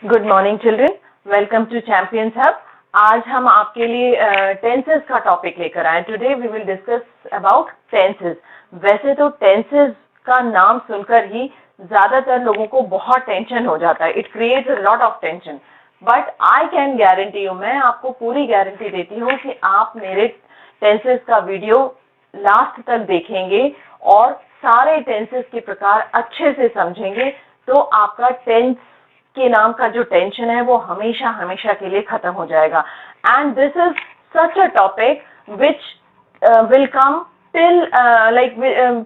Good morning children, welcome to champions hub. आज हम आपके लिए टेंसेस का टॉपिक लेकर आए। Today we will discuss about tenses. वैसे तो टेंसेस का नाम सुनकर ही ज्यादातर लोगों को बहुत टेंशन हो जाता है। It creates a lot of tension, but I can guarantee you, मैं आपको पूरी गारंटी देती हूँ कि आप मेरे टेंसेस का वीडियो लास्ट तक देखेंगे और सारे टेंसेस के प्रकार अच्छे से समझेंगे तो आपका टेंस के नाम का जो टेंशन है वो हमेशा हमेशा के लिए खत्म हो जाएगा। And this is such a topic which will come till like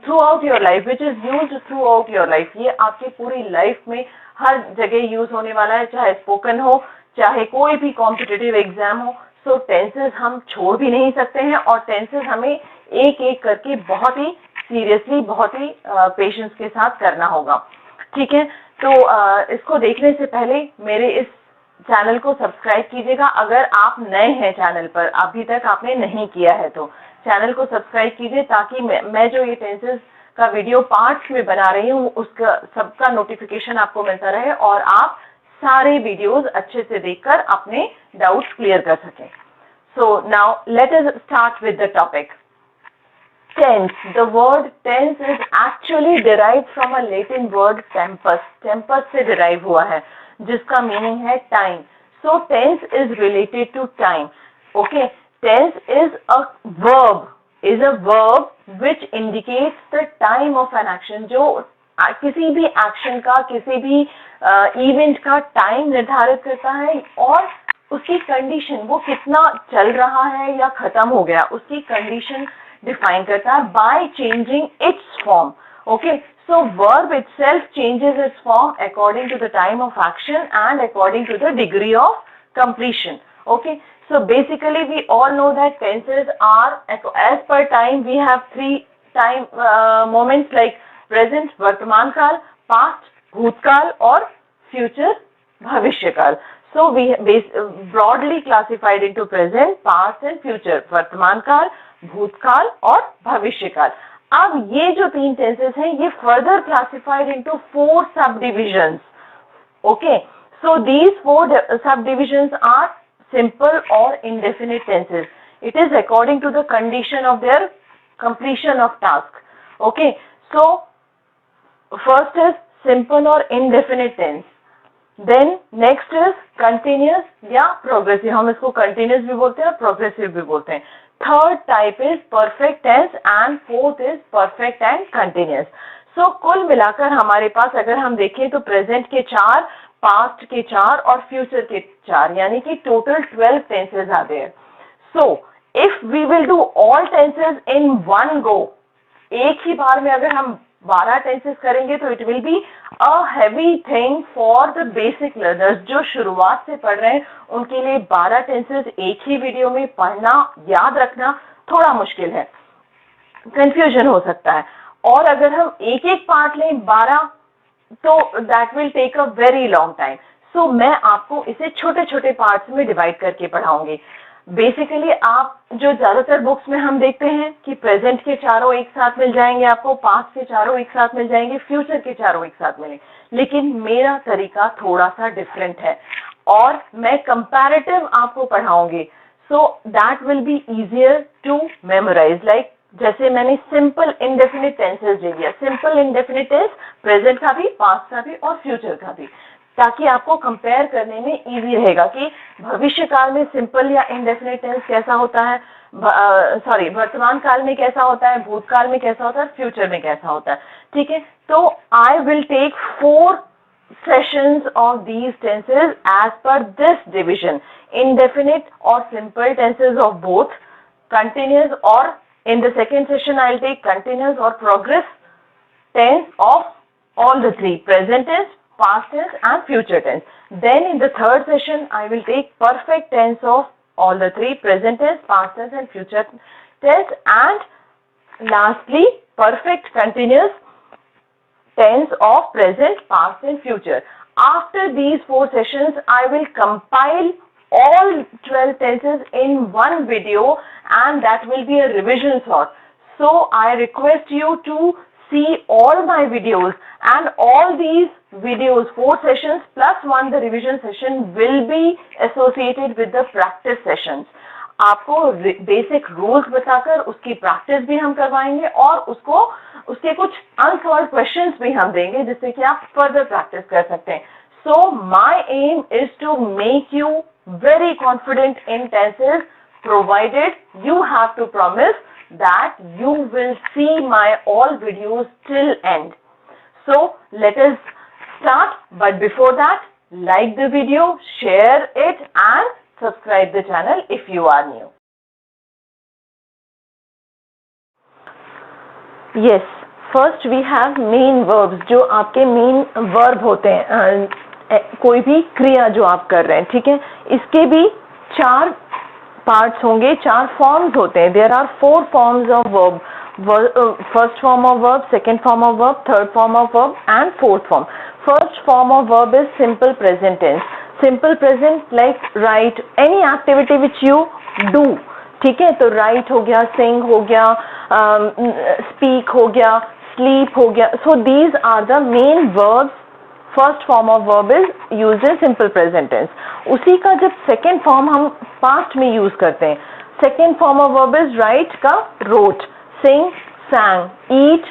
through out your life, which is used through out your life. ये आपकी पूरी लाइफ में हर जगह यूज होने वाला है, चाहे स्पोकन हो, चाहे कोई भी कॉम्पिटिटिव एग्जाम हो। सो टेंसेस हम छोड़ भी नहीं सकते हैं और टेंसेस हमें एक एक करके बहुत ही सीरियसली, बहुत ही पेशेंस के साथ करना होगा। ठीक है, तो इसको देखने से पहले मेरे इस चैनल को सब्सक्राइब कीजिएगा। अगर आप नए हैं चैनल पर, अभी तक आपने नहीं किया है तो चैनल को सब्सक्राइब कीजिए ताकि मैं जो ये टेंसेस का वीडियो पार्ट्स में बना रही हूँ उसका सबका नोटिफिकेशन आपको मिलता रहे और आप सारे वीडियोस अच्छे से देखकर अपने डाउट्स क्लियर कर सकें। So now let us start with the topic. Tense. The word tense is actually derived from a Latin word tempus. Tempus से derive हुआ है, जिसका meaning है time. So tense is related to time. Okay. Tense is a verb. Is a verb which indicates the time of an action. जो किसी भी action का, किसी भी event का time निर्धारित करता है और उसकी कंडीशन, वो कितना चल रहा है या खत्म हो गया, उसकी कंडीशन डिफाइन करता है by changing its form. Okay, so verb itself changes its form according to the time of action and according to the degree of completion. Okay, so basically we all know that tenses are as per time. We have three time moments like present, वर्तमान काल, past, भूतकाल और future, भविष्य काल. So we broadly classified into present, past and future. वर्तमान काल, भूतकाल और भविष्य काल। अब ये जो तीन टेंसेस हैं ये further classified into 4 subdivisions. Okay, so these 4 subdivisions are simple or indefinite tenses. It is according to the condition of their completion of task. Okay, so first is simple or indefinite tense. Then next is continuous या progressive. हम इसको continuous भी बोलते हैं और progressive भी बोलते हैं. Third type is perfect tense and fourth is perfect and continuous. So कुल मिलाकर हमारे पास अगर हम देखें तो present के 4, past के 4 और future के 4, यानी कि total 12 tenses are there. So if we will do all tenses in one go, एक ही बार में अगर हम 12 टेंसेस करेंगे तो it will be a heavy thing for the basic learners. जो शुरुआत से पढ़ रहे हैं उनके लिए 12 टेंसेस एक ही वीडियो में पढ़ना, याद रखना थोड़ा मुश्किल है, कंफ्यूजन हो सकता है। और अगर हम एक एक पार्ट लें 12 तो that will take a very long time. So मैं आपको इसे छोटे छोटे पार्ट्स में डिवाइड करके पढ़ाऊंगी। बेसिकली आप जो ज्यादातर बुक्स में हम देखते हैं कि प्रेजेंट के चारों एक साथ मिल जाएंगे, आपको पास्ट के चारों एक साथ मिल जाएंगे, फ्यूचर के चारों एक साथ मिलेंगे, लेकिन मेरा तरीका थोड़ा सा डिफरेंट है और मैं कंपैरेटिव आपको पढ़ाऊंगी। So that will be easier to memorise. Like जैसे मैंने सिंपल इंडेफिनिट टेंसेस ले लिया। सिंपल इंडेफिनिट टेंस प्रेजेंट का भी, पास्ट का भी और फ्यूचर का भी, ताकि आपको कंपेयर करने में इजी रहेगा कि भविष्य काल में सिंपल या इंडेफिनिट टेंस कैसा होता है, वर्तमान काल में कैसा होता है, भूतकाल में कैसा होता है, फ्यूचर में कैसा होता है। ठीक है, तो I will take 4 sessions of these tenses as per this division: indefinite or simple tenses of both, continuous, or in the second session I'll take continuous or progress tense of all the three: present tense, past tense and future tense. Then in the third session I will take perfect tense of all the three: present tense, past tense and future tense, and lastly perfect continuous tense of present, past and future. After these 4 sessions I will compile all 12 tenses in one video and that will be a revision sort. So I request you to see all my videos, and all these videos, 4 sessions plus 1 the revision session, will be associated with the practice sessions. आपको basic rules बताकर उसकी practice भी हम करवाएंगे और उसके कुछ unsolved questions भी हम देंगे जिससे कि आप फर्दर प्रैक्टिस कर सकते हैं. So my aim is to make you very confident in tenses, provided you have to promise that you will see my all videos till end. So let us start, but before that, like the video, share it and subscribe the channel if you are new. Yes, first we have main verbs, जो आपके main verb होते हैं, कोई भी क्रिया जो आप कर रहे हैं, ठीक है. इसके भी 4 पार्ट्स होंगे, 4 फॉर्म्स होते हैं. There are 4 forms of verb. First form of verb, second form of verb, third form of verb and fourth form. First form of verb is simple present tense. Simple present like right, any activity which you do, ठीक है. तो right हो गया, सिंग हो गया, speak हो गया, sleep हो गया. So these are the main verbs. First form of verb is used in simple present tense. उसी का जब सेकेंड फॉर्म हम पास्ट में यूज करते हैं, second form of verb is write का wrote, sing, sang, eat,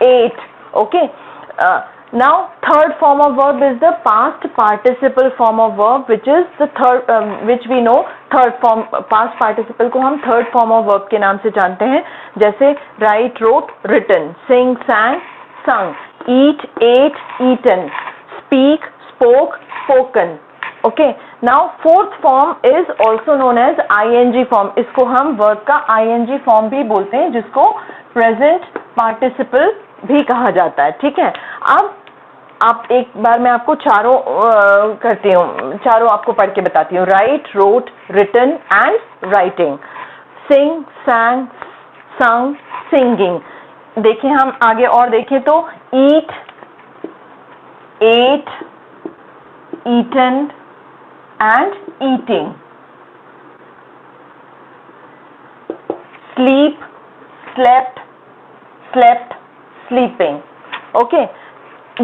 ate. Okay. Now third form of verb is the past participle form of verb, which is the third, which we know third form. Past participle को हम third form of verb के नाम से जानते हैं. जैसे write, wrote, written, sing, sang, sung, eat, ate, eaten, speak, spoke, spoken. Okay. Now fourth form is also known as ing form. इसको हम verb का ing form भी बोलते हैं, जिसको present participle भी कहा जाता है, ठीक है. अब आप एक बार मैं आपको चारों करती हूँ, चारों आपको पढ़ के बताती हूँ. Write, wrote, written and writing. Sing, sang, sung, singing. देखिए हम आगे और देखें तो eat, ate, eaten and eating. Sleep, slept, slept, sleeping. Okay.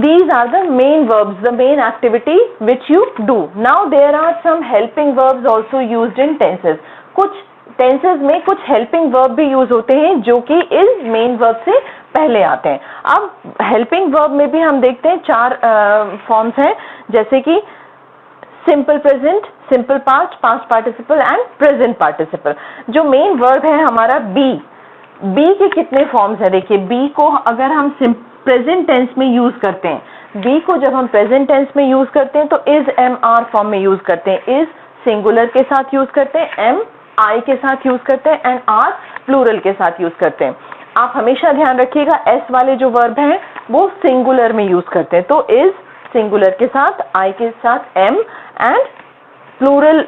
These are the main verbs, the main activity which you do. Now there are some helping verbs also used in tenses. कुछ tenses में कुछ helping verb भी use होते हैं जो कि इस main verb से पहले आते हैं. अब helping verb में भी हम देखते हैं 4 forms हैं, जैसे कि simple present, simple past, past participle and present participle. जो main verb है हमारा be के कितने फॉर्म्स हैं? देखिए, बी को अगर हम प्रेजेंट टेंस में यूज करते हैं, बी को जब हम प्रेजेंट टेंस में यूज करते हैं तो इज एम आर फॉर्म में यूज करते हैं. इज सिंगुलर के साथ यूज करते हैं, एम आई के साथ यूज करते हैं एंड आर प्लूरल के साथ यूज करते हैं. आप हमेशा ध्यान रखिएगा, एस वाले जो वर्ब हैं वो सिंगुलर में यूज करते हैं. तो इज सिंगुलर के साथ, आई के साथ एम एंड प्लूरल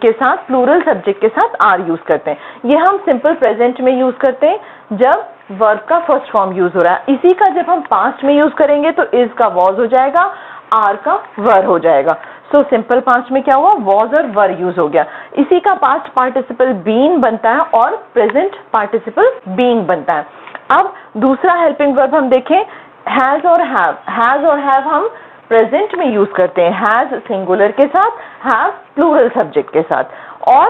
के साथ, प्लूरल सब्जेक्ट के साथ आर यूज करते हैं. ये हम सिंपल प्रेजेंट में यूज करते हैं जब वर्ब का फर्स्ट फॉर्म यूज हो रहा है. इसी का जब हम पास्ट में यूज करेंगे तो इज का वॉज हो जाएगा, आर का वर हो जाएगा. सो सिंपल पास्ट में क्या हुआ? वॉज और वर यूज हो गया. इसी का पास्ट पार्टिसिपल बीन बनता है और प्रेजेंट पार्टिसिपल बीइंग बनता है. अब दूसरा हेल्पिंग वर्ब हम देखें, हैज और हैव. हैज और हैव हम प्रेजेंट में यूज करते हैं, हैज सिंगुलर के साथ, हैव प्लूरल सब्जेक्ट के साथ. और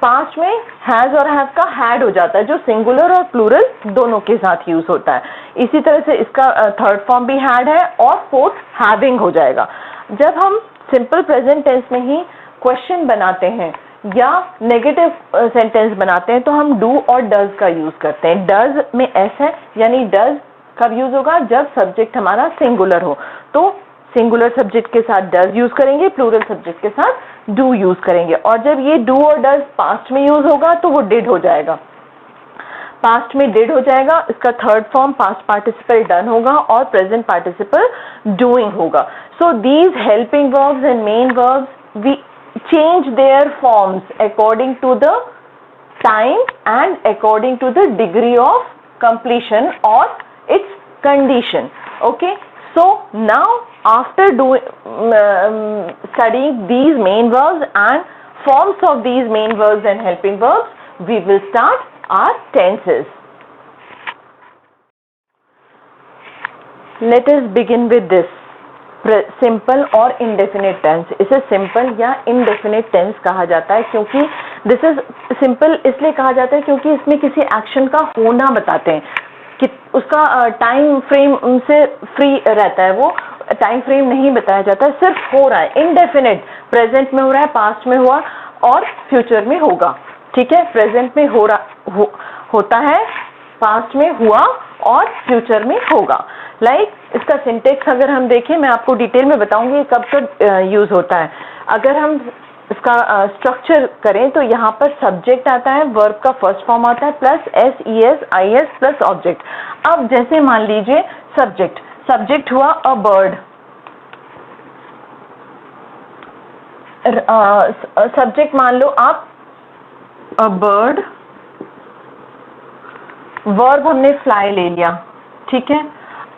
पास्ट में हैज और हैव का हैड हो जाता है, जो सिंगुलर और प्लूरल दोनों के साथ यूज होता है. इसी तरह से इसका थर्ड फॉर्म भी हैड है और फोर्थ हैविंग हो जाएगा. जब हम सिंपल प्रेजेंट टेंस में ही क्वेश्चन बनाते हैं या नेगेटिव सेंटेंस बनाते हैं तो हम डू और डज का यूज करते हैं. डज में एस है, यानी डज कब यूज होगा? जब सब्जेक्ट हमारा सिंगुलर हो. तो सिंगुलर सब्जेक्ट के साथ डज यूज करेंगे, प्लूरल सब्जेक्ट के साथ डू यूज करेंगे. और जब ये डू और डज पास्ट में यूज होगा तो वो डिड हो जाएगा. पास्ट में डिड हो जाएगा, इसका third form past participle done होगा और प्रेजेंट पार्टिसिपल डूइंग होगा. So these helping verbs and main verbs we change their forms according to the time and according to the degree of completion or its condition. Okay. So now after studying these main verbs and forms of these main verbs and helping verbs, we will start our tenses. Let us begin with this simple और indefinite tense. इसे simple या indefinite tense कहा जाता है, क्योंकि this is simple इसलिए कहा जाता है क्योंकि इसमें किसी एक्शन का होना बताते हैं कि उसका टाइम फ्रेम से फ्री रहता है, वो टाइम फ्रेम नहीं बताया जाता है, सिर्फ हो रहा है। इंडेफिनिट प्रेजेंट में हो रहा है, पास्ट में हुआ और फ्यूचर में होगा। ठीक है, प्रेजेंट में होता है, पास्ट में हुआ और फ्यूचर में होगा। इसका सिंटेक्स अगर हम देखें, मैं आपको डिटेल में बताऊंगी कब कब यूज होता है। अगर हम इसका स्ट्रक्चर करें तो यहाँ पर सब्जेक्ट आता है, वर्ब का फर्स्ट फॉर्म आता है, plus S E S I S plus object. अब जैसे मान लीजिए सब्जेक्ट हुआ अ बर्ड, सब्जेक्ट मान लो आप अ बर्ड, वर्ब हमने फ्लाई ले लिया। ठीक है,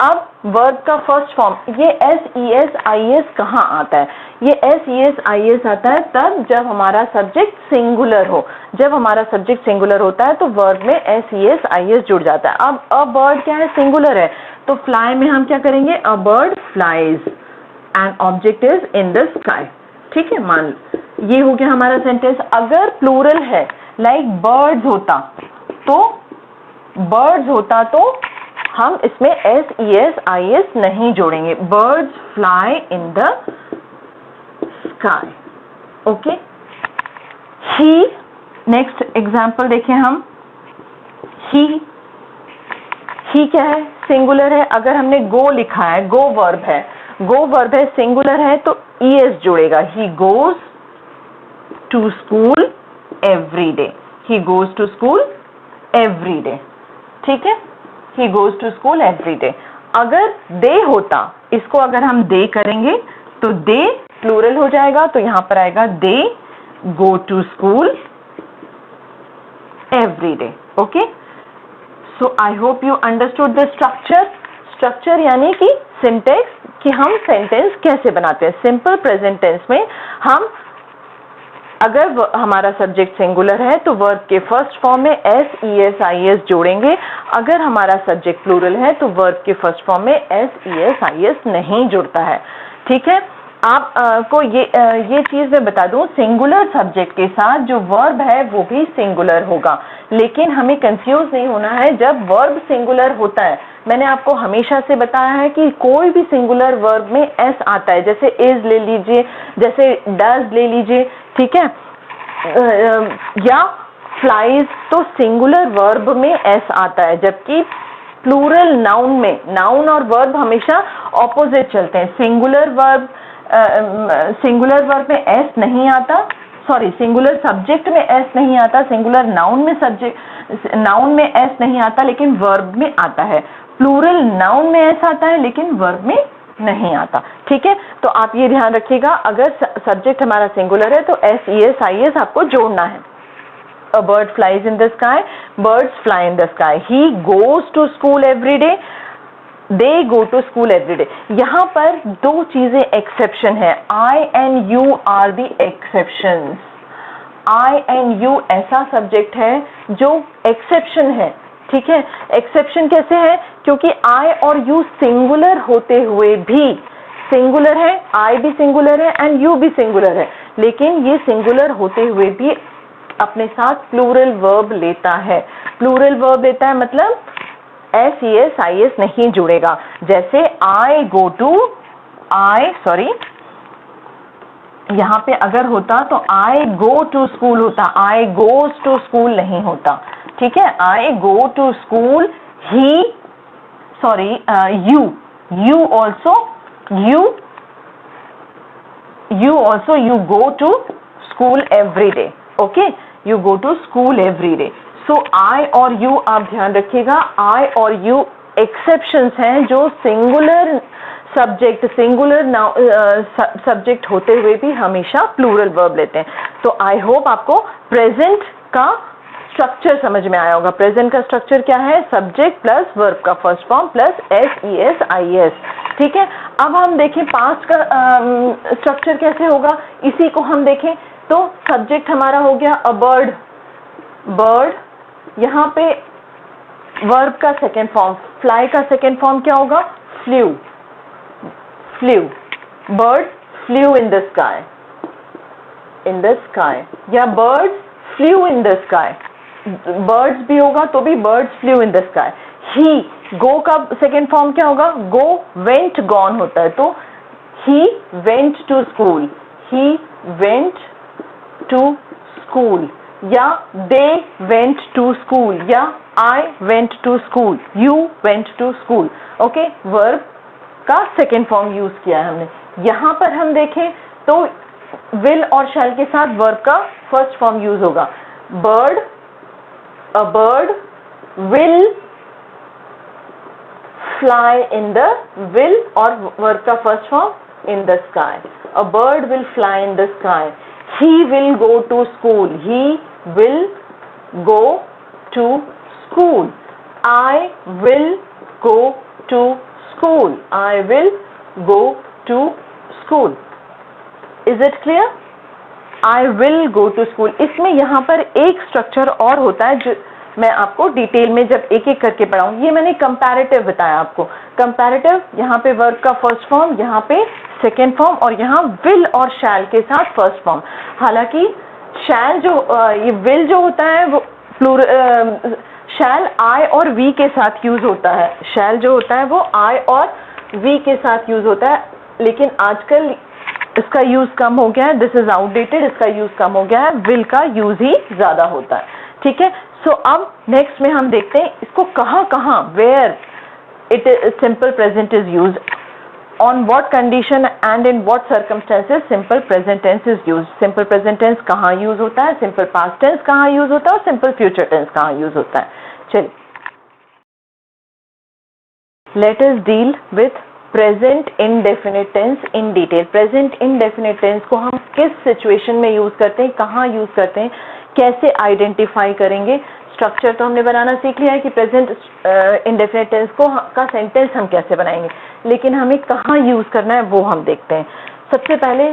अब वर्ब का फर्स्ट फॉर्म, ये S E S I S कहाँ आता है? ये S E S I S आता है तब जब हमारा सब्जेक्ट सिंगुलर हो। जब हमारा सब्जेक्ट सिंगुलर होता है तो वर्ब में S E S I S जुड़ जाता है। अब अ बर्ड क्या है? सिंगुलर है, तो फ्लाई में हम क्या करेंगे? A bird flies and object is in the sky. ठीक है, मान ये हो गया हमारा सेंटेंस। अगर प्लूरल है, लाइक बर्ड्स होता तो हम इसमें S E S I S नहीं जोड़ेंगे। Birds fly in the sky. Okay, he, next example देखें हम। ही क्या है? सिंगुलर है। अगर हमने गो लिखा है, गो वर्ब है, सिंगुलर है तो ई एस जुड़ेगा। He goes to school every day. He goes to school every day. ठीक है, he goes to school every day। अगर दे होता, इसको अगर हम दे करेंगे तो दे प्लूरल हो जाएगा, तो यहां पर आएगा they go to school every day. Okay, so I hope you understood the structure यानी कि सिंटेक्स, कि हम सेंटेंस कैसे बनाते हैं। सिंपल प्रेजेंट टेंस में हम अगर हमारा सब्जेक्ट सिंगुलर है तो वर्ब के फर्स्ट फॉर्म में S E S I S जोड़ेंगे। अगर हमारा सब्जेक्ट प्लूरल है तो वर्ब के फर्स्ट फॉर्म में S E S I S नहीं जुड़ता है। ठीक है, आप को ये चीज मैं बता दूं, सिंगुलर सब्जेक्ट के साथ जो वर्ब है वो भी सिंगुलर होगा, लेकिन हमें कंफ्यूज नहीं होना है जब वर्ब सिंगुलर होता है। मैंने आपको हमेशा से बताया है कि कोई भी सिंगुलर वर्ब में एस आता है, जैसे इज ले लीजिए, जैसे डज ले लीजिए। ठीक है, या फ्लाइज, तो सिंगुलर वर्ब में एस आता है, जबकि प्लूरल नाउन में नाउन और वर्ब हमेशा ऑपोजिट चलते हैं। सिंगुलर वर्ब में एस नहीं आता, सॉरी, सिंगुलर सब्जेक्ट में एस नहीं आता, सिंगुलर नाउन में एस नहीं आता, लेकिन वर्ब में आता है। प्लूरल नाउन में एस आता है लेकिन वर्ब में नहीं आता। ठीक है, तो आप ये ध्यान रखिएगा, अगर सब्जेक्ट हमारा सिंगुलर है तो S E S I S आपको जोड़ना है। A bird flies in the sky, birds fly in the sky। He goes to school every day, they go to school every day। यहाँ पर दो चीजें एक्सेप्शन है, I and you are the exceptions। I and you ऐसा subject है जो exception है। ठीक है, एक्सेप्शन कैसे है? क्योंकि I और you सिंगुलर होते हुए भी, सिंगुलर है, I भी सिंगुलर है एंड you भी सिंगुलर है, लेकिन ये सिंगुलर होते हुए भी अपने साथ प्लूरल वर्ब लेता है। प्लूरल वर्ब लेता है मतलब S E S I S नहीं जुड़ेगा। जैसे यहाँ पे अगर होता तो आई गो टू स्कूल होता, आई गोज टू स्कूल नहीं होता। ठीक है, I go to school, you go to school every day। Okay, you go to school every day. So I और यू आप ध्यान रखिएगा, आई और यू एक्सेप्शंस हैं जो सिंगुलर सब्जेक्ट होते हुए भी हमेशा प्लूरल वर्ब लेते हैं। तो आई होप आपको प्रेजेंट का स्ट्रक्चर समझ में आया होगा। प्रेजेंट का स्ट्रक्चर क्या है? सब्जेक्ट प्लस वर्ब का first form plus S E S I S. ठीक है, अब हम देखें पास्ट का स्ट्रक्चर कैसे होगा, इसी को हम देखें। तो सब्जेक्ट हमारा हो गया अ बर्ड, यहाँ पे वर्ब का सेकेंड फॉर्म, फ्लाई का सेकेंड फॉर्म क्या होगा? flew, flew, birds flew in the sky, in the sky, या birds flew in the sky, birds भी होगा तो भी birds flew in the sky. He, go का second form क्या होगा? Go, went, gone होता है, तो he went to school, he went to school, या they went to school, या I went to school, you went to school. Okay, verb का second form use किया है हमने. यहां पर हम देखें तो विल और शैल के साथ वर्ब का फर्स्ट फॉर्म यूज होगा. Bird, a bird will fly in the, will और वर्ब का first form in the sky. A bird will fly in the sky. He will go to school, he will go to school. I will go to school, I will go to school. Is it clear? I will go to school. इसमें यहाँ पर एक structure और होता है जो मैं आपको डिटेल में जब एक एक करके पढ़ाऊँ. ये मैंने कंपैरेटिव बताया आपको. कंपैरेटिव, यहाँ पे वर्ब का फर्स्ट फॉर्म, यहाँ पे सेकेंड फॉर्म और यहाँ विल और शैल के साथ फर्स्ट फॉर्म. हालांकि शैल जो ये विल जो होता है वो शैल आई और वी के साथ यूज होता है. शैल जो होता है वो आई और वी के साथ यूज होता है, लेकिन आजकल इसका यूज कम हो गया है. दिस इज आउटडेटेड, इसका यूज कम हो गया है. विल का यूज ही ज्यादा होता है. ठीक है. सो अब नेक्स्ट में हम देखते हैं इसको कहाँ where it simple present is use, on what condition and in what circumstances simple present tense is used. simple present tense कहाँ use होता है, simple past tense कहाँ use होता है और simple future tense कहाँ use होता है. चलिए, let us deal with present indefinite tense in detail. present indefinite tense को हम किस situation में use करते हैं, कहाँ use करते हैं, कैसे identify करेंगे. स्ट्रक्चर तो हमने बनाना सीख लिया है कि प्रेजेंट इंडेफिनिट टेंस को का सेंटेंस हम कैसे बनाएंगे, लेकिन हमें कहाँ यूज करना है वो हम देखते हैं. सबसे पहले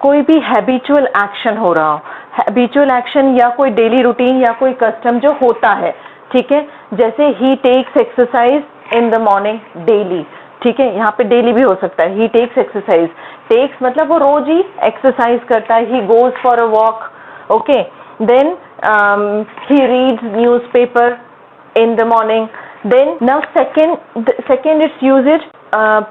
कोई भी हैबिचुअल एक्शन हो रहा हो, हैबिचुअल एक्शन या कोई डेली रूटीन या कोई कस्टम जो होता है. ठीक है. जैसे ही takes exercise in the morning daily. ठीक है, यहाँ पे डेली भी हो सकता है. ही टेक्स एक्सरसाइज, टेक्स मतलब वो रोज ही एक्सरसाइज करता है. ही goes for a walk. Okay. then he reads newspaper in the morning. then now second its usage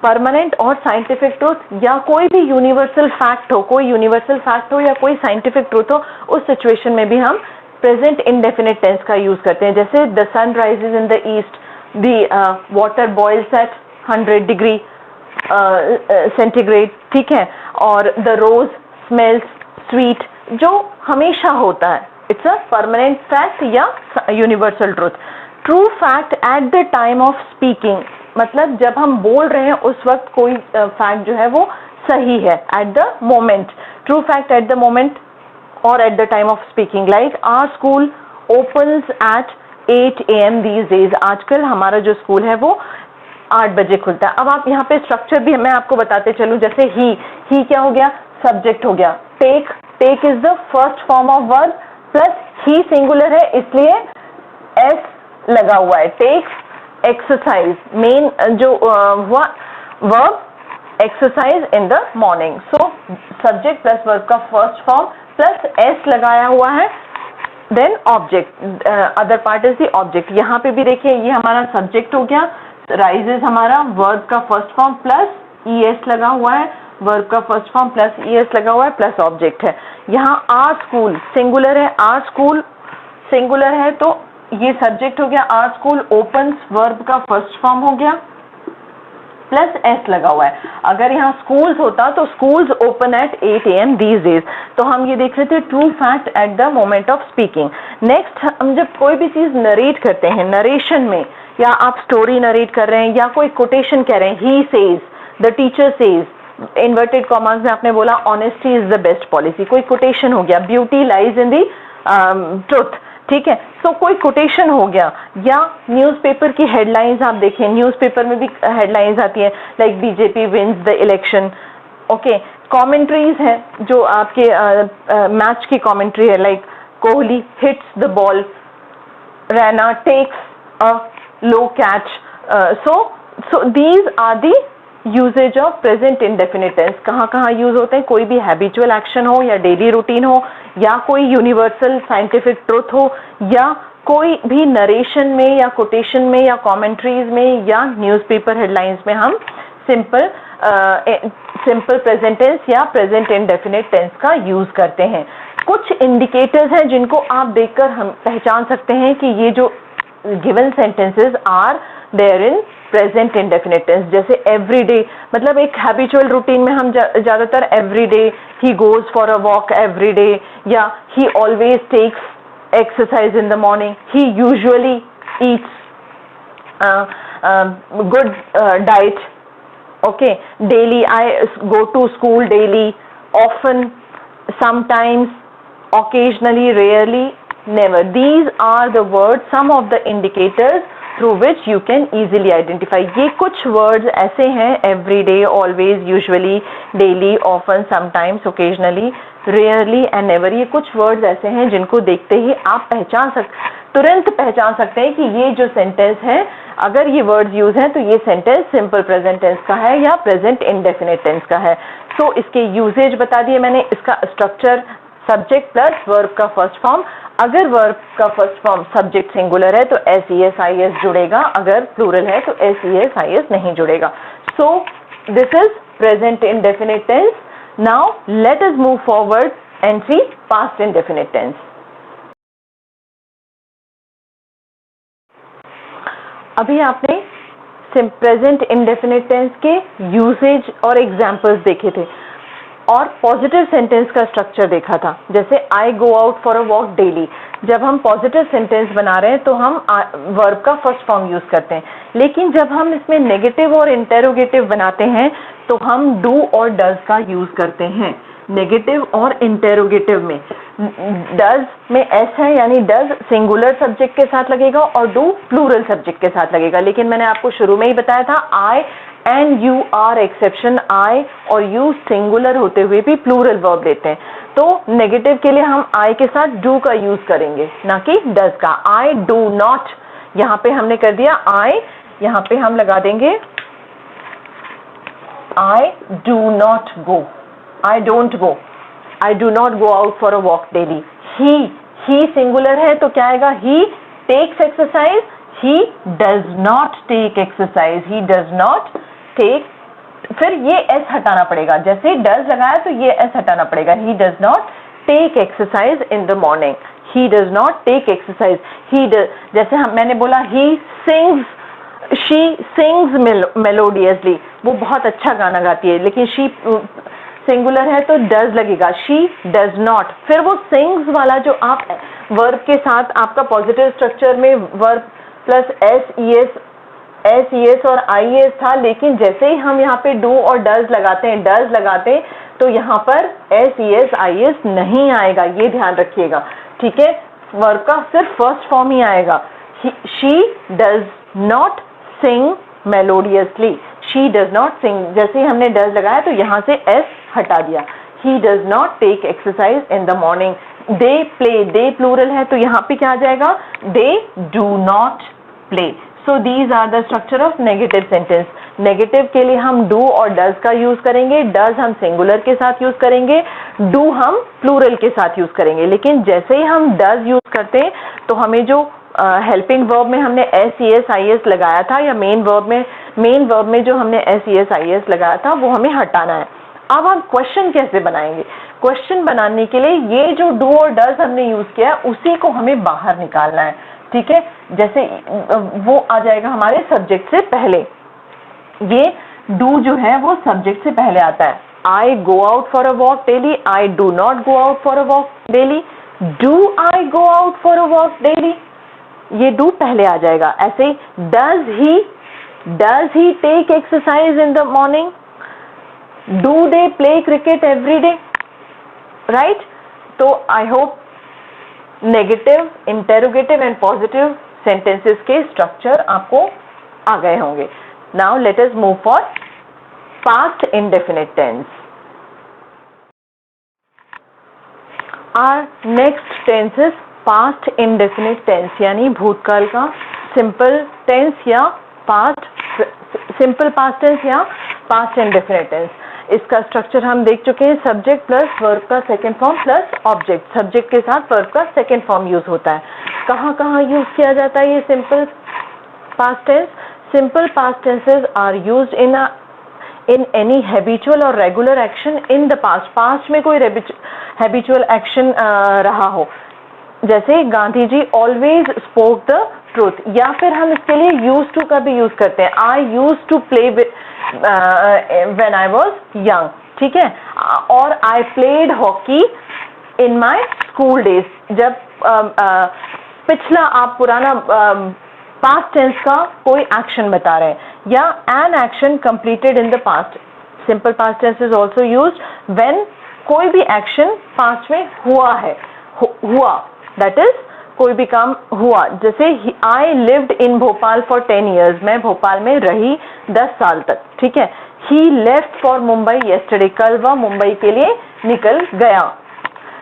permanent और scientific truth या कोई भी universal fact हो, कोई universal fact हो या कोई scientific truth हो, उस situation में भी हम present indefinite tense का use करते हैं. जैसे the sun rises in the east, the water boils at 100 degree centigrade. ठीक है. और the rose smells sweet, जो हमेशा होता है. इट्स अ परमानेंट फैक्ट या universal truth. True fact at the time of speaking, मतलब जब हम बोल रहे हैं उस वक्त कोई फैक्ट जो है वो सही है. At the moment, true fact at the moment और at the time of speaking. Like our school opens at 8 AM these days. आजकल हमारा जो स्कूल है वो 8 बजे खुलता है. अब आप यहाँ पे स्ट्रक्चर भी मैं आपको बताते चलूँ. जैसे ही क्या हो गया, सब्जेक्ट हो गया. Take is the first form of verb plus he singular है इसलिए एस लगा हुआ है. टेक्स एक्सरसाइज, मेन जो हुआ verb exercise in the morning. So subject plus verb का फर्स्ट फॉर्म प्लस एस लगाया हुआ है. Then object, other part is the object. यहाँ पे भी देखिए ये हमारा सब्जेक्ट हो गया. राइजेस हमारा वर्ब का फर्स्ट फॉर्म प्लस ईएस लगा हुआ है. वर्ब का फर्स्ट फॉर्म प्लस ईएस लगा हुआ है प्लस ऑब्जेक्ट है. यहाँ आर स्कूल सिंगुलर है, आर स्कूल सिंगुलर है तो ये सब्जेक्ट हो गया. आर स्कूल ओपन्स, वर्ब का फर्स्ट फॉर्म हो गया प्लस एस लगा हुआ है. अगर यहाँ स्कूल्स होता तो schools open at 8 AM these days. तो हम ये देख रहे थे true fact at the moment of speaking. Next, हम जब कोई भी चीज नरेट करते हैं नरेशन में, या आप स्टोरी नरेट कर रहे हैं या कोई कोटेशन कह रहे हैं, he says, the teacher says, inverted commas में आपने बोला honesty is the best policy, कोई कोटेशन हो गया. Beauty lies in the truth. ठीक है. सो कोई कोटेशन हो गया. या न्यूज़पेपर की हेडलाइंस आप देखें, न्यूज़पेपर में भी हेडलाइंस आती है like BJP wins the election. Okay. Commentaries है जो आपके मैच की कमेंट्री है like Kohli hits the ball, Raina takes a low catch. So so these are the usages of present indefinite tense. कहाँ कहाँ यूज होते हैं? कोई भी हैबिचुअल एक्शन हो या डेली रूटीन हो या कोई यूनिवर्सल साइंटिफिक ट्रुथ हो या कोई भी नरेशन में या कोटेशन में या कमेंट्रीज में या न्यूज़पेपर हेडलाइंस में हम सिंपल प्रेजेंट टेंस या प्रेजेंट इंडेफिनिट टेंस का यूज करते हैं। कुछ इंडिकेटर्स हैं जिनको आप देखकर हम पहचान सकते हैं कि ये जो given sentences are there in present indefinite tense. जैसे एवरीडे, मतलब एक हैबिचुअल रूटीन में हम ज्यादातर everyday, he goes for a walk every day, या he always takes exercise in the morning, he usually eats good diet, okay, daily I go to school daily, often, sometimes, occasionally, rarely, never. These are the words, some of the indicators through which you can easily identify. ये कुछ words ऐसे हैं, every day, always, usually, daily, often, sometimes, occasionally, rarely and never. ये कुछ words ऐसे हैं जिनको देखते ही आप तुरंत पहचान सकते हैं कि ये जो सेंटेंस है, अगर ये वर्ड्स यूज हैं तो ये सेंटेंस सिंपल प्रेजेंट टेंस का है या प्रेजेंट इंडेफिनिट टेंस का है। सो इसके यूजेज बता दिए मैंने। इसका स्ट्रक्चर सब्जेक्ट प्लस वर्ब का फर्स्ट फॉर्म। अगर वर्ब का फर्स्ट फॉर्म सब्जेक्ट सिंगुलर है तो SES-IS जुड़ेगा, अगर प्लूरल है तो SES-IS नहीं जुड़ेगा। So this is present indefinite tense. Now let us move forward and see past indefinite tense. अभी आपने प्रेजेंट इंडेफिनिट टेंस के यूसेज और एग्जाम्पल्स देखे थे और पॉजिटिव सेंटेंस का स्ट्रक्चर देखा था। जैसे I go out for a walk daily, जब हम पॉजिटिव सेंटेंस बना रहे हैं तो हम वर्ब का फर्स्ट फॉर्म यूज करते हैं, लेकिन जब हम इसमें नेगेटिव और इंटेरोगेटिव बनाते हैं तो हम डू और डज का यूज करते हैं। नेगेटिव और इंटेरोगेटिव में डज में एस है, यानी डज सिंगुलर सब्जेक्ट के साथ लगेगा और डू प्लूरल सब्जेक्ट के साथ लगेगा। लेकिन मैंने आपको शुरू में ही बताया था आई एंड यू आर एक्सेप्शन, आई और यू सिंगुलर होते हुए भी प्लूरल वर्ब लेते हैं। तो नेगेटिव के लिए हम आई के साथ डू का यूज करेंगे, ना कि डज का। आई डू नॉट, यहाँ पे हमने कर दिया आई, यहाँ पे हम लगा देंगे आई do not go, I don't go, I do not go out for a walk daily. He singular है तो क्या आएगा? He takes exercise, he does not take exercise, he does not take, फिर ये s हटाना पड़ेगा। जैसे does लगाया तो ये s हटाना पड़ेगा। He does not take exercise in the morning, he does not take exercise, he does, जैसे मैंने बोला he sings, she sings melodiously, वो बहुत अच्छा गाना गाती है, लेकिन she सिंगुलर है तो डज लगेगा। शी डज नॉट, फिर वो सिंग्स वाला जो आप वर्ब के साथ आपका पॉजिटिव स्ट्रक्चर में वर्ब प्लस एस और IES था, लेकिन जैसे ही हम यहाँ पे डू और डज लगाते हैं तो यहाँ पर SES-IS नहीं आएगा, ये ध्यान रखिएगा, ठीक है। वर्ब का सिर्फ फर्स्ट फॉर्म ही आएगा। She does not sing melodiously, she does not sing, जैसे ही हमने डज लगाया तो यहाँ से एस हटा दिया। He does not take exercise in the morning. They play, they plural है तो यहाँ पे क्या आ जाएगा? They do not play. So these are the structure of negative sentence. Negative के लिए हम डू और डज का यूज करेंगे, डज हम सिंगुलर के साथ यूज करेंगे, डू हम प्लूरल के साथ यूज करेंगे। लेकिन जैसे ही हम डज यूज करते हैं तो हमें जो हेल्पिंग वर्ब में हमने SES-IS लगाया था या मेन वर्ब में जो हमने SES-IS लगाया था वो हमें हटाना है। अब हम क्वेश्चन कैसे बनाएंगे? क्वेश्चन बनाने के लिए ये जो डू और डज हमने यूज किया उसी को हमें बाहर निकालना है, ठीक है। जैसे वो आ जाएगा हमारे सब्जेक्ट से पहले, ये डू जो है वो सब्जेक्ट से पहले आता है। I go out for a walk daily, I do not go out for a walk daily, do I go out for a walk daily, ये डू पहले आ जाएगा। ऐसे ही does he take exercise in the morning, do they play cricket every day, right. तो I hope negative, interrogative and positive sentences के structure आपको आ गए होंगे। Now let us move for past indefinite tense. Our next tense is past indefinite tense, यानी भूतकाल का simple tense या पास्ट सिंपल पास्ट टेंस या पास्ट इंडेफिनिट टेंस। इसका स्ट्रक्चर हम देख चुके हैं, सब्जेक्ट प्लस वर्ब का second form plus object. Subject के साथ वर्ब का सेकेंड फॉर्म यूज होता है। कहाँ कहाँ यूज किया जाता है ये simple past tense? Simple past tenses are used in any habitual और regular action in the past. Past में कोई हैबिचुअल एक्शन रहा हो, जैसे Gandhi ji always spoke the truth, या फिर हम इसके लिए यूज टू का भी यूज करते हैं। I use to play when I was young, ठीक है। और I played hockey in my school days. जब पिछला आप पुराना पास्ट टेंस का कोई एक्शन बता रहे हैं, या an action completed in the past. Simple past tense is also used when कोई भी एक्शन पास्ट में हुआ है, हुआ, दैट इज कोई भी काम हुआ। जैसे I lived in Bhopal for 10 years, मैं भोपाल में रही 10 साल तक, ठीक है। ही लेफ्ट फॉर मुंबई येस्टरडे, कल वह मुंबई के लिए निकल गया।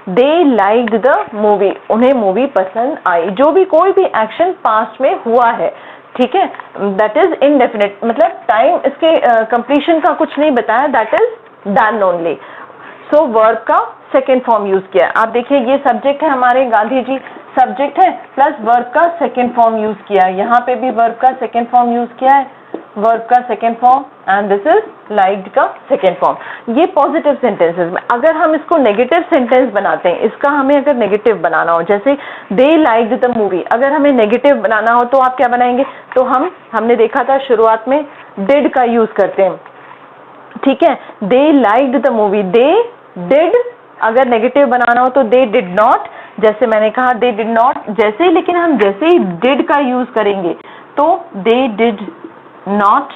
दे लाइक्ड द मूवी, उन्हें मूवी पसंद आई। जो भी कोई भी एक्शन पास्ट में हुआ है, ठीक है, दैट इज इनडेफिनिट, मतलब टाइम इसके कंप्लीशन का कुछ नहीं बताया, that is done only. So verb का सेकेंड फॉर्म यूज किया। आप देखिए ये सब्जेक्ट है हमारे, गांधी जी सब्जेक्ट है, प्लस वर्ब का सेकेंड फॉर्म यूज किया। यहाँ पे भी वर्ब का सेकेंड फॉर्म यूज किया है, वर्ब का second form, and this is liked का सेकेंड फॉर्म। ये पॉजिटिव सेंटेंसेस में। अगर हम इसको नेगेटिव सेंटेंस बनाते हैं, इसका हमें अगर नेगेटिव बनाना हो, जैसे दे लाइक्ड द मूवी, अगर हमें नेगेटिव बनाना हो तो आप क्या बनाएंगे? तो हमने देखा था शुरुआत में डिड का यूज करते हैं, ठीक है। They liked the movie, they did, अगर नेगेटिव बनाना हो तो दे डिड नॉट, जैसे मैंने कहा दे डिड नॉट जैसे, लेकिन हम जैसे ही डिड का यूज करेंगे तो दे डिड नॉट,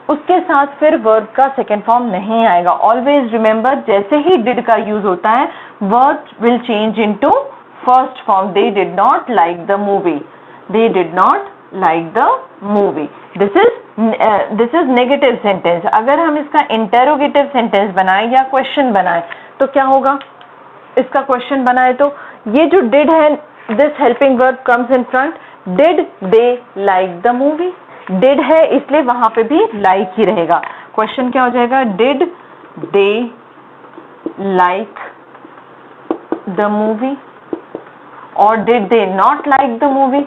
उसके साथ फिर वर्ब का सेकेंड फॉर्म नहीं आएगा। ऑलवेज रिमेंबर, जैसे ही डिड का यूज होता है verb will change into first form. They did not like the movie, they did not like the movie. This is negative sentence. अगर हम इसका इंटेरोगेटिव सेंटेंस बनाए या क्वेश्चन बनाए तो क्या होगा? इसका क्वेश्चन बनाए तो ये जो डिड है, this helping verb comes in front. Did they like the movie, did है इसलिए वहां पे भी लाइक ही रहेगा। क्वेश्चन क्या हो जाएगा? Did they like the movie और did they not like the movie?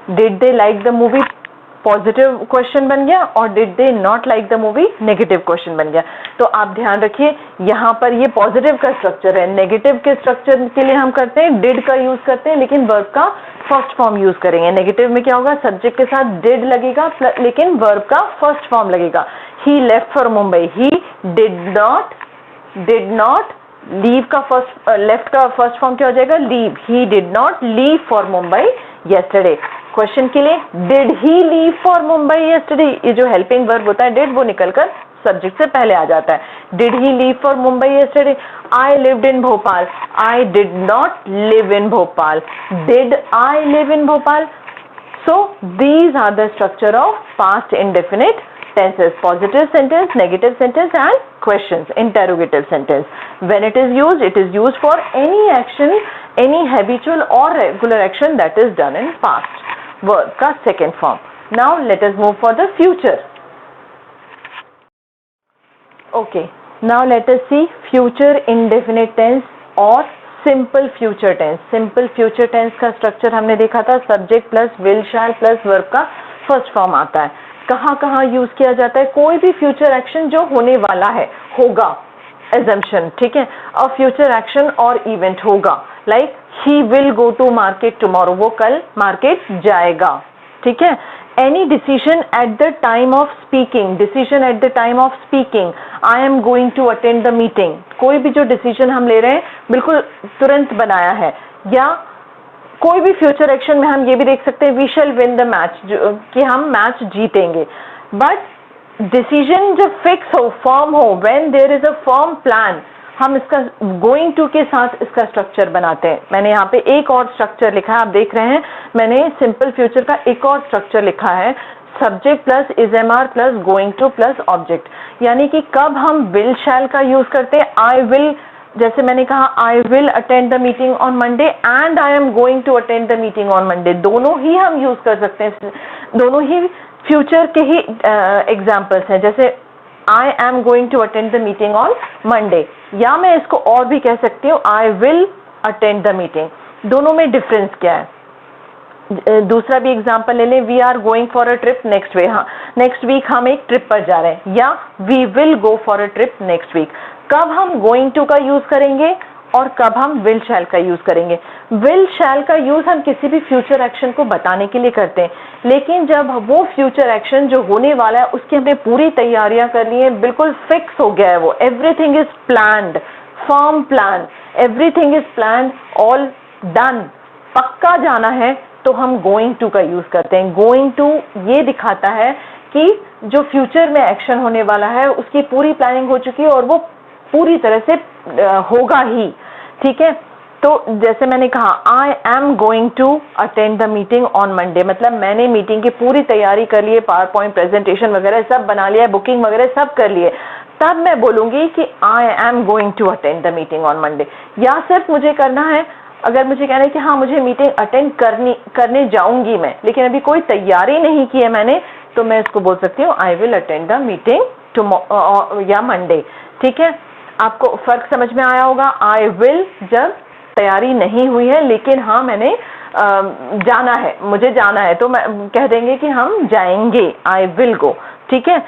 Did they like the movie positive question बन गया और did they not like the movie negative question बन गया। तो आप ध्यान रखिए, यहाँ पर ये पॉजिटिव का स्ट्रक्चर है। नेगेटिव के स्ट्रक्चर के लिए हम करते हैं डिड का यूज करते हैं, लेकिन वर्ब का फर्स्ट फॉर्म यूज करेंगे। नेगेटिव में क्या होगा? सब्जेक्ट के साथ डिड लगेगा लेकिन वर्ब का फर्स्ट फॉर्म लगेगा। He left for Mumbai, he did not leave का फर्स्ट, लेफ्ट का फर्स्ट फॉर्म क्या हो जाएगा? Leave. He did not leave for Mumbai yesterday. Question के लिए did he leave for Mumbai yesterday, ये जो हेल्पिंग वर्ब होता है डिड, वो निकलकर सब्जेक्ट से पहले आ जाता है। Did he leave for Mumbai yesterday? I lived in Bhopal, I did not live in Bhopal, did I live in Bhopal? So these are the structure of past indefinite tenses: positive sentence, negative sentence, and questions, interrogative sentence. When it is used for any action, any habitual or regular action that is done in past. Verb का second form. Now let us move for the future. Okay. Now let us see future indefinite tense और simple future tense. Simple future tense का structure हमने देखा था, subject plus will shall plus verb का first form आता है। कहाँ कहाँ यूज किया जाता है? कोई भी फ्यूचर एक्शन जो होने वाला है, होगा, एजम्पशन, ठीक है, और फ्यूचर एक्शन और इवेंट होगा। Like he will go to market tomorrow, वो कल मार्केट जाएगा, ठीक है। Any decision at the time of speaking, decision at the time of speaking, I am going to attend the meeting. कोई भी जो डिसीजन हम ले रहे हैं बिल्कुल तुरंत बनाया है। या कोई भी फ्यूचर एक्शन में हम ये भी देख सकते हैं we shall win the match, कि हम मैच जीतेंगे। बट डिसीजन जब फिक्स हो, फर्म हो, when there is a firm plan, हम इसका गोइंग टू के साथ इसका स्ट्रक्चर बनाते हैं। मैंने यहाँ पे एक और स्ट्रक्चर लिखा है, आप देख रहे हैं, मैंने सिंपल फ्यूचर का एक और स्ट्रक्चर लिखा है, subject plus is am are plus going to plus object. यानी कि कब हम विल शैल का यूज करते हैं, आई विल, जैसे मैंने कहा I will attend the meeting on Monday and I am going to attend the meeting on Monday, दोनों ही हम यूज कर सकते हैं, दोनों ही फ्यूचर के ही एग्जाम्पल्स हैं, जैसे I am going to attend the meeting on Monday, या मैं इसको और भी कह सकती हूँ I will attend the meeting. दोनों में डिफरेंस क्या है? दूसरा भी एग्जाम्पल ले लें, we are going for a trip next week, हाँ नेक्स्ट वीक हम एक ट्रिप पर जा रहे हैं, या we will go for a trip next week. कब हम गोइंग टू का यूज करेंगे और कब हम विल शैल का यूज करेंगे? विल शैल का यूज हम किसी भी फ्यूचर एक्शन को बताने के लिए करते हैं, लेकिन जब वो फ्यूचर एक्शन जो होने वाला है उसकी हमने पूरी तैयारियां कर ली है, बिल्कुल फिक्स हो गया है वो, everything is planned, firm plan, everything is planned, all done, पक्का जाना है, तो हम गोइंग टू का यूज करते हैं। गोइंग टू ये दिखाता है कि जो फ्यूचर में एक्शन होने वाला है उसकी पूरी प्लानिंग हो चुकी है और वो पूरी तरह से होगा ही, ठीक है। तो जैसे मैंने कहा I am going to attend the meeting on Monday, मतलब मैंने मीटिंग की पूरी तैयारी कर ली है, पावर पॉइंट प्रेजेंटेशन वगैरह सब बना लिया है, बुकिंग वगैरह सब कर लिए, तब मैं बोलूंगी कि I am going to attend the meeting on Monday. या सिर्फ मुझे करना है, अगर मुझे कहना है कि हाँ मुझे मीटिंग अटेंड करने जाऊंगी मैं, लेकिन अभी कोई तैयारी नहीं की है मैंने, तो मैं इसको बोल सकती हूँ I will attend the meeting tomorrow या मंडे, ठीक है। आपको फर्क समझ में आया होगा? आई विल जब तैयारी नहीं हुई है, लेकिन हाँ मैंने जाना है, मुझे जाना है, तो मैं कह देंगे कि हम जाएंगे, आई विल गो, ठीक है।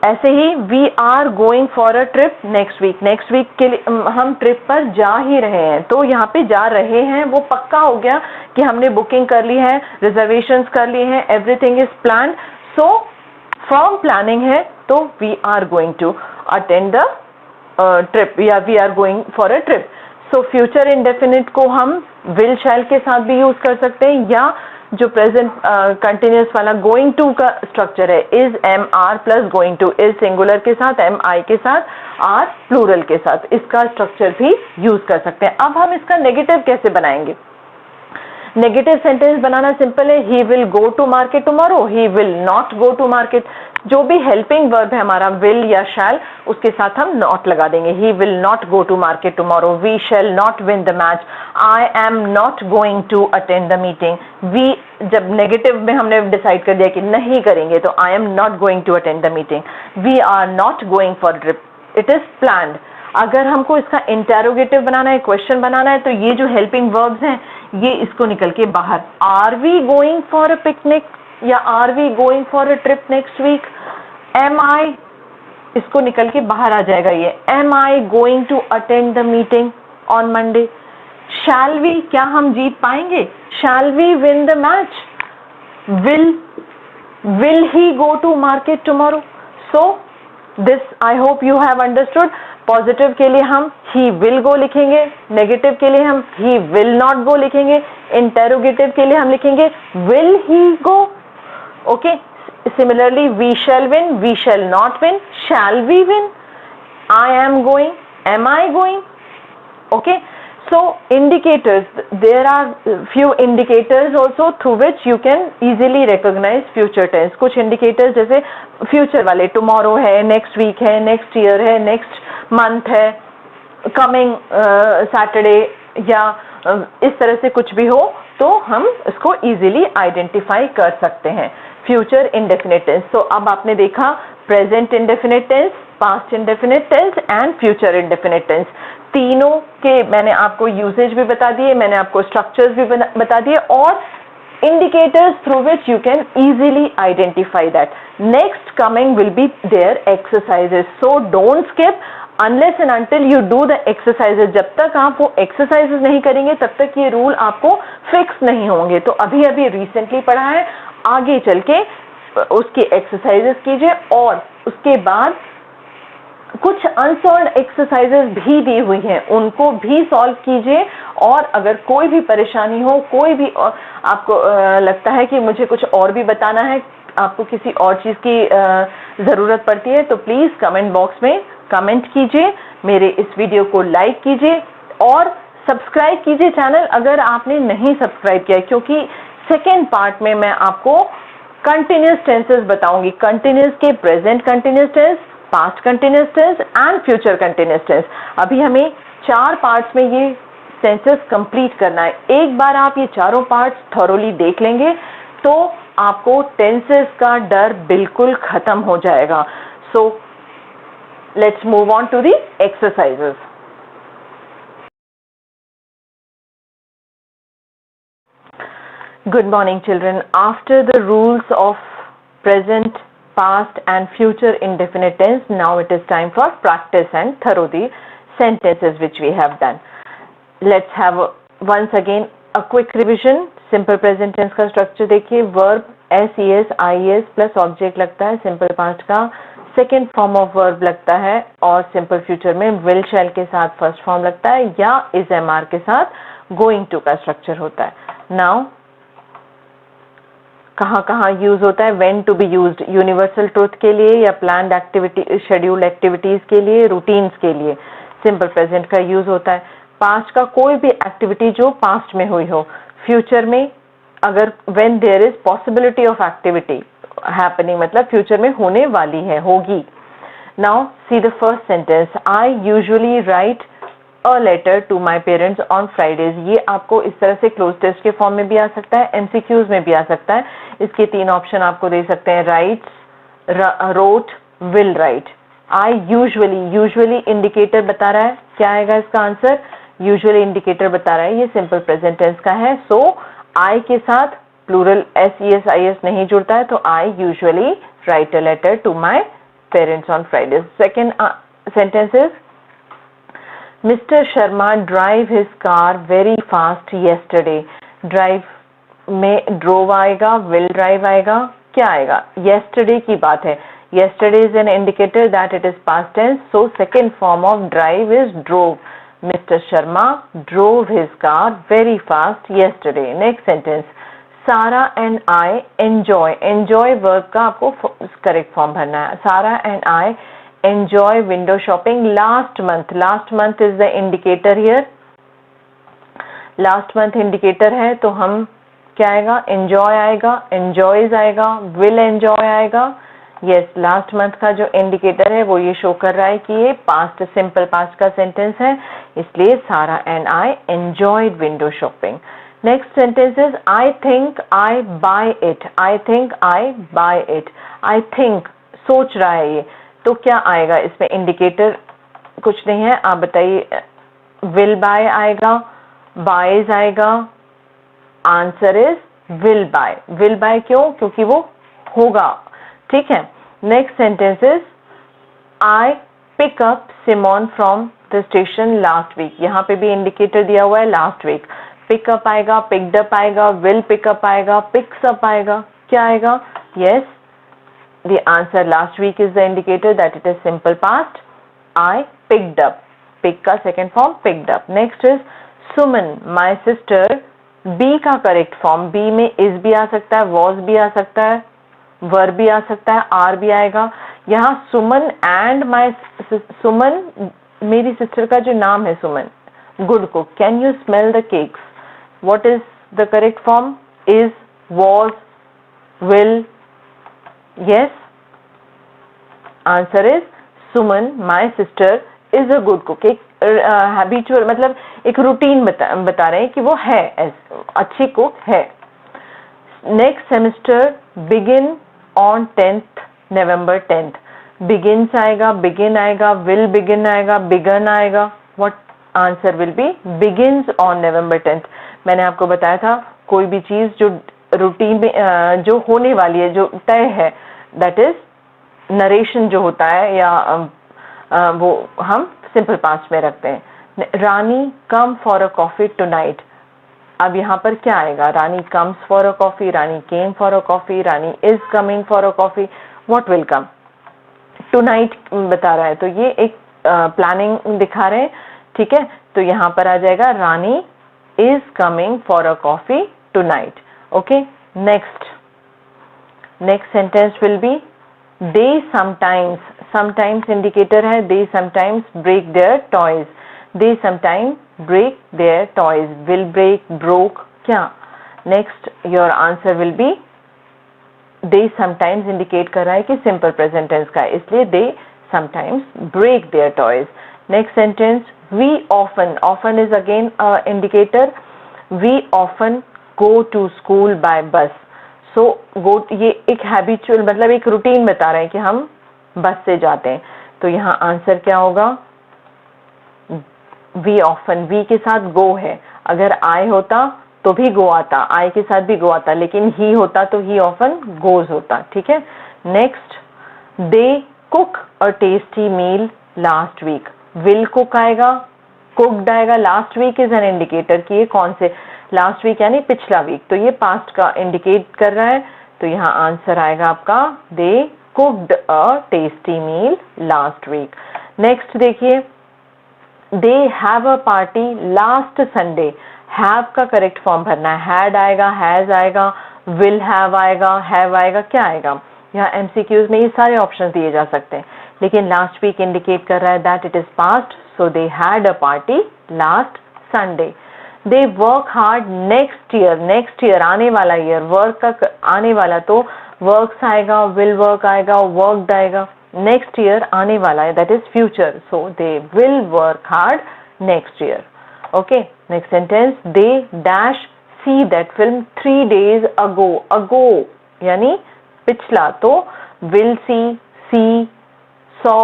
ऐसे ही we are going for a trip next week, next week के लिए हम ट्रिप पर जा ही रहे हैं, तो यहाँ पे जा रहे हैं वो पक्का हो गया कि हमने बुकिंग कर ली है, रिजर्वेशंस कर ली हैं, everything is plan, so firm planning है, तो we are going to attend the trip या we are going for a trip. So future indefinite को हम विल शैल के साथ भी यूज कर सकते हैं, या जो प्रेजेंट कंटिन्यूस वाला गोइंग टू का स्ट्रक्चर है, is am are plus going to, is singular के साथ, एम आई के साथ, आर प्लूरल के साथ, इसका स्ट्रक्चर भी यूज कर सकते हैं। अब हम इसका नेगेटिव कैसे बनाएंगे? नेगेटिव सेंटेंस बनाना सिंपल है, he will go to market tomorrow, he will not go to market. जो भी हेल्पिंग वर्ब है हमारा विल या शैल, उसके साथ हम नॉट लगा देंगे, he will not go to market tomorrow, we shall not win the match, I am not going to attend the meeting. We जब नेगेटिव में हमने डिसाइड कर दिया कि नहीं करेंगे, तो I am not going to attend the meeting, we are not going for trip, it is planned. अगर हमको इसका इंटेरोगेटिव बनाना है, क्वेश्चन बनाना है, तो ये जो हेल्पिंग वर्ब्स हैं ये इसको निकल के बाहर, are we going for a picnic या are we going for a trip next week, am I, इसको निकल के बाहर आ जाएगा ये, am I going to attend the meeting on Monday. Shall we, क्या हम जीत पाएंगे? Shall we win the match, will he go to market tomorrow. So this I hope you have understood. Positive के लिए हम ही विल गो लिखेंगे, negative के लिए हम ही विल नॉट गो लिखेंगे, इंटेरोगेटिव के लिए हम लिखेंगे will he go, okay. Similarly we shall win, we shall not win, shall we win, I am going, am I going, okay. So indicators, there are few indicators also through which you can easily recognize future tense. कुछ indicators जैसे future वाले, tomorrow है, next week है, next year है, next month है, coming Saturday, या इस तरह से कुछ भी हो तो हम इसको easily identify कर सकते हैं। Future indefinite tense, तो अब आपने देखा present indefinite tense, past indefinite tense and future indefinite tense, तीनों के मैंने आपको यूसेज भी बता दिए, मैंने आपको स्ट्रक्चर्स भी बता दिए, और indicators through which you can easily identify that. Next coming will be their exercises, so don't skip unless and until you do the exercises. जब तक आप वो exercises नहीं करेंगे तब तक ये रूल आपको फिक्स नहीं होंगे। तो अभी अभी रिसेंटली पढ़ा है, आगे चल के उसकी एक्सरसाइजेस कीजिए, और उसके बाद कुछ अनसॉल्व एक्सरसाइजेस भी दी हुई हैं, उनको भी सॉल्व कीजिए। और अगर कोई भी परेशानी हो, कोई भी आपको लगता है कि मुझे कुछ और भी बताना है, आपको किसी और चीज़ की ज़रूरत पड़ती है, तो प्लीज़ कमेंट बॉक्स में कमेंट कीजिए, मेरे इस वीडियो को लाइक कीजिए और सब्सक्राइब कीजिए चैनल अगर आपने नहीं सब्सक्राइब किया, क्योंकि सेकेंड पार्ट में मैं आपको कंटिन्यूस टेंसेस बताऊंगी, कंटिन्यूस के present continuous tense, past continuous tense and future continuous tense. अभी हमें 4 पार्ट्स में ये टेंसेस कंप्लीट करना है। एक बार आप ये चारों पार्ट्स थॉरोली देख लेंगे तो आपको टेंसेस का डर बिल्कुल खत्म हो जाएगा. So let's move on to the exercises. Good morning, children. After the rules of present, past and future indefinite tense, now it is time for practice and thorough the sentences which we have done. Let's have once again a quick revision. Simple present tense का structure देखिए. Verb SES IES plus object लगता है. Simple past का second form of verb लगता है और simple future में will shall के साथ first form लगता है या is MR के साथ going to का structure होता है. Now कहाँ कहाँ यूज होता है. When to be used universal truth के लिए या प्लान्ड एक्टिविटी शेड्यूल्ड एक्टिविटीज के लिए, रूटीन्स के लिए सिंपल प्रेजेंट का यूज होता है. पास्ट का कोई भी एक्टिविटी जो पास्ट में हुई हो. फ्यूचर में अगर when there is possibility of activity happening मतलब फ्यूचर में होने वाली है, होगी. Now see the first sentence. I usually write a letter to my parents on Fridays. ये आपको इस तरह से क्लोज टेस्ट के फॉर्म में भी आ सकता है, एमसीक्यूज में भी आ सकता है. इसके 3 ऑप्शन आपको दे सकते हैं. Writes, wrote, will write. I usually indicator बता रहा है. क्या आएगा इसका आंसर? यूजुअली इंडिकेटर बता रहा है. ये सिंपल प्रेजेंट टेंस का है. सो आई के साथ प्लूरल SES IS नहीं जुड़ता है, तो I usually write a letter to my parents on Fridays. Second sentence is Mr. Sharma drive his car very fast yesterday. Drive में drove आएगा, will drive आएगा, क्या आएगा? Yesterday की बात है. Yesterday is an indicator that it is past tense. So second form of drive is drove. Mr. Sharma drove his car very fast yesterday. Next sentence. Sara and I enjoy. Enjoy verb का आपको correct form भरना है. Sara and I enjoy window shopping last month. Last month is the indicator here. Last month indicator है तो हम क्या आएगा? enjoy आएगा, enjoys आएगा, will enjoy आएगा. yes, last month का जो indicator है वो ये शो कर रहा है कि ये past simple past का sentence है, इसलिए Sara and I enjoyed window shopping. Next sentence is I think I buy it. I think I buy it. I think सोच रहा है ये, तो क्या आएगा इसमें? इंडिकेटर कुछ नहीं है, आप बताइए. विल बाय आएगा, बायज आएगा. Answer is will buy. Will buy क्यों? क्योंकि वो होगा. ठीक है. Next sentence is I pick up Simone from the station last week. यहाँ पे भी इंडिकेटर दिया हुआ है लास्ट वीक. पिकअप आएगा, पिक्ड अप आएगा, विल पिकअप आएगा, पिक्स अप आएगा. क्या आएगा? Yes, the answer last week is the indicator that it is simple past. I picked up. Pick का second form picked up. Next is Suman, my sister. B का correct form. B में is भी आ सकता है, was भी आ सकता है, verb भी आ सकता है, are भी आएगा. यहाँ सुमन and my सुमन मेरी सिस्टर का जो नाम है सुमन. Good cook. Can you smell the cakes? What is the correct form? Is, was, will. Yes, answer is Suman, my sister is a good cook. एक habitual मतलब एक रूटीन बता रहे हैं कि वो है अच्छी कुक है. Next semester begin on 10th November 10th. begins आएगा, begin आएगा, will begin आएगा, begun आएगा. what answer will be? begins on November 10th. मैंने आपको बताया था कोई भी चीज जो रूटीन में जो होने वाली है, जो तय है, दैट इज नरेशन जो होता है या वो हम सिंपल पास्ट में रखते हैं. Rani come for a coffee tonight. अब यहाँ पर क्या आएगा? Rani comes for a coffee, Rani came for a coffee, Rani is coming for a coffee. What will come? Tonight बता रहा है, तो ये एक प्लानिंग दिखा रहे हैं. ठीक है, तो यहाँ पर आ जाएगा Rani is coming for a coffee tonight. Okay. Next sentence will be they sometimes indicator है. they sometimes break their toys. they sometimes break their toys. will break, broke, क्या? next your answer will be they sometimes indicate कर रहा है कि simple present tense का है, इसलिए they sometimes break their toys. next sentence we often is again indicator. we often go to school by bus. सो गो, ये एक हैबिचुअल मतलब एक रूटीन बता रहे हैं कि हम बस से जाते हैं। तो यहाँ आंसर क्या होगा? वी ऑफन, वी के साथ गो है, अगर आई होता तो भी गो आता, आई के साथ भी गो आता, लेकिन ही होता तो ही ऑफन गोज होता। ठीक है, next, they cook a tasty meal last week. Will cook आएगा, कुकड आएगा। Last week is an indicator कि ये कौन से, लास्ट वीक यानी पिछला वीक, तो ये पास्ट का इंडिकेट कर रहा है। तो यहाँ आंसर आएगा आपका दे कुकड अ tasty meal last week. Next देखिए, they have a party last Sunday. Have का करेक्ट फॉर्म भरना है, हैड आएगा, हैज आएगा, विल हैव आएगा, हैव आएगा, क्या आएगा? यहाँ एमसीक्यूज में ये सारे ऑप्शन दिए जा सकते हैं, लेकिन लास्ट वीक इंडिकेट कर रहा है that it is past, so they had a party last Sunday. They work hard next year, next year आने वाला ईयर, वर्क का आने वाला, तो वर्क्स आएगा, विल वर्क आएगा, वर्कड आएगा। नेक्स्ट ईयर आने वाला है that is future, so they will work hard next year. Okay, next sentence, they dash see that film 3 days अगो। अगो यानी पिछला, तो will see, saw,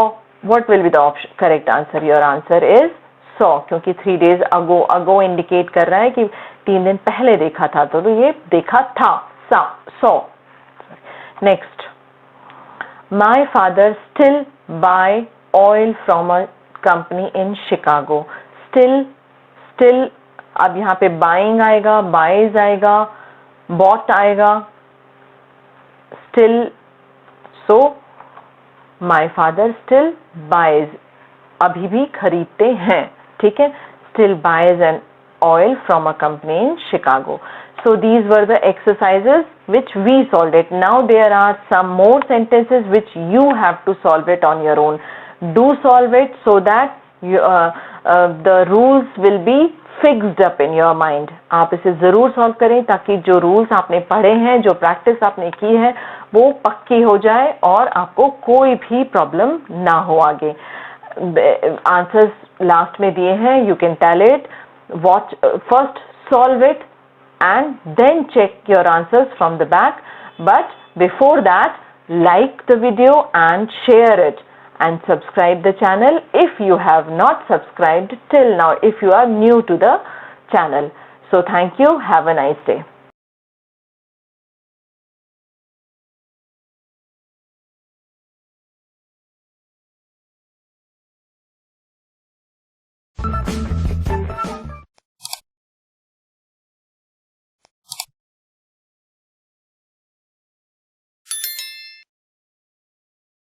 what will be the option correct answer? Your answer is saw, क्योंकि 3 days अगो, अगो indicate कर रहा है कि 3 दिन पहले देखा था, तो ये देखा था, saw। Next, my father still buy oil from a company in Chicago. Still, still, अब यहाँ पे बाइंग आएगा, बाइज आएगा, बॉट आएगा, still, so my father still buys, अभी भी खरीदते हैं। ठीक है, still buys an oil from a company in Chicago. So these were the exercises which we solved it. Now there are some more sentences which you have to solve it on your own. Do solve it so that you, the rules will be fixed up in your mind. आप इसे जरूर solve करें ताकि जो rules आपने पढ़े हैं, जो प्रैक्टिस आपने की है, वो पक्की हो जाए और आपको कोई भी प्रॉब्लम ना हो आगे। आंसर्स लास्ट में दिए हैं, you can tell it. Watch, first solve it and then check your answers from the back. But before that, like the video and share it and subscribe the channel if you have not subscribed till now, if you are new to the channel. So thank you. Have a nice day.